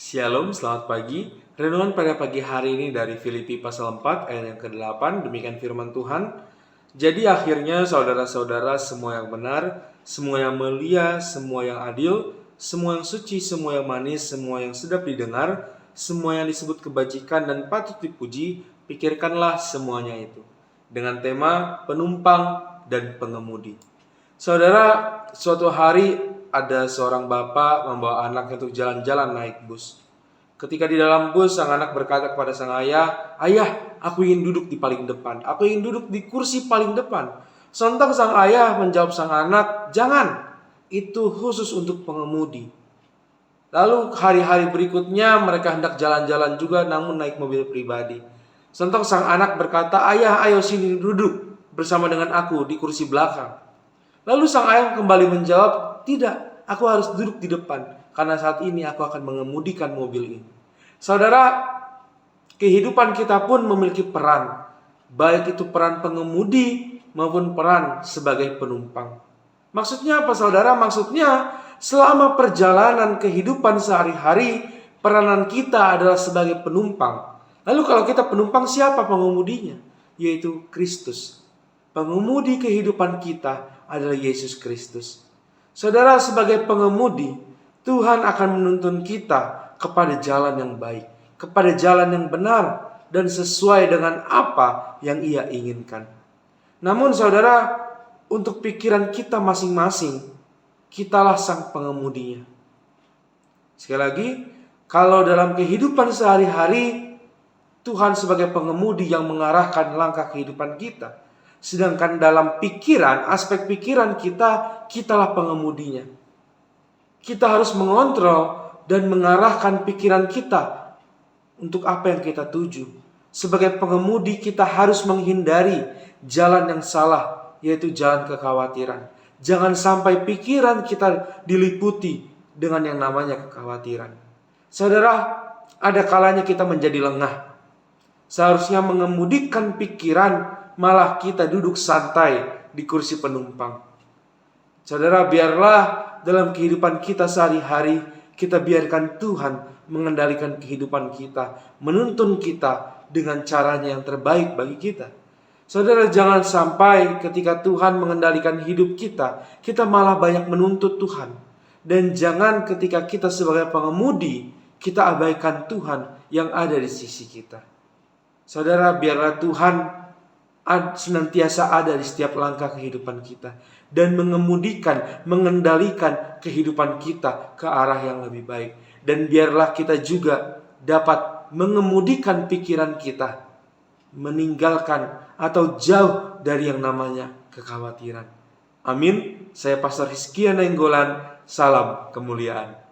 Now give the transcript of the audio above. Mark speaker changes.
Speaker 1: Shalom, selamat pagi. Renungan pada pagi hari ini dari Filipi pasal 4 ayat yang ke-8. Demikian firman Tuhan. Jadi akhirnya saudara-saudara, semua yang benar, semua yang mulia, semua yang adil, semua yang suci, semua yang manis, semua yang sedap didengar, semua yang disebut kebajikan dan patut dipuji, pikirkanlah semuanya itu. Dengan tema penumpang dan pengemudi. Saudara, suatu hari ada seorang bapak membawa anaknya untuk jalan-jalan naik bus. Ketika di dalam bus, sang anak berkata kepada sang ayah, "Ayah, aku ingin duduk di paling depan. Aku ingin duduk di kursi paling depan." Sontak sang ayah menjawab sang anak, "Jangan, itu khusus untuk pengemudi." Lalu hari-hari berikutnya mereka hendak jalan-jalan juga namun naik mobil pribadi. Sontak sang anak berkata, "Ayah, ayo sini duduk bersama dengan aku di kursi belakang." Lalu sang ayah kembali menjawab, "Tidak, aku harus duduk di depan, karena saat ini aku akan mengemudikan mobil ini." Saudara, kehidupan kita pun memiliki peran, baik itu peran pengemudi maupun peran sebagai penumpang. Maksudnya apa saudara? Maksudnya selama perjalanan kehidupan sehari-hari, peranan kita adalah sebagai penumpang. Lalu kalau kita penumpang, siapa pengemudinya? Yaitu Kristus. Pengemudi kehidupan kita adalah Yesus Kristus. Saudara, sebagai pengemudi, Tuhan akan menuntun kita kepada jalan yang baik, kepada jalan yang benar, dan sesuai dengan apa yang Ia inginkan. Namun saudara, untuk pikiran kita masing-masing, kitalah sang pengemudinya. Sekali lagi, kalau dalam kehidupan sehari-hari, Tuhan sebagai pengemudi yang mengarahkan langkah kehidupan kita. Sedangkan dalam pikiran, aspek pikiran kita, kitalah pengemudinya. Kita harus mengontrol dan mengarahkan pikiran kita untuk apa yang kita tuju. Sebagai pengemudi kita harus menghindari jalan yang salah, yaitu jalan kekhawatiran. Jangan sampai pikiran kita diliputi dengan yang namanya kekhawatiran. Saudara, ada kalanya kita menjadi lengah. Seharusnya mengemudikan pikiran, malah kita duduk santai di kursi penumpang. Saudara, biarlah dalam kehidupan kita sehari-hari, kita biarkan Tuhan mengendalikan kehidupan kita, menuntun kita dengan caranya yang terbaik bagi kita. Saudara, jangan sampai ketika Tuhan mengendalikan hidup kita, kita malah banyak menuntut Tuhan. Dan jangan ketika kita sebagai pengemudi, kita abaikan Tuhan yang ada di sisi kita. Saudara, biarlah Tuhan senantiasa ada di setiap langkah kehidupan kita dan mengemudikan, mengendalikan kehidupan kita ke arah yang lebih baik. Dan biarlah kita juga dapat mengemudikan pikiran kita, meninggalkan atau jauh dari yang namanya kekhawatiran. Amin. Saya Pastor Hizkia Nainggolan. Salam kemuliaan.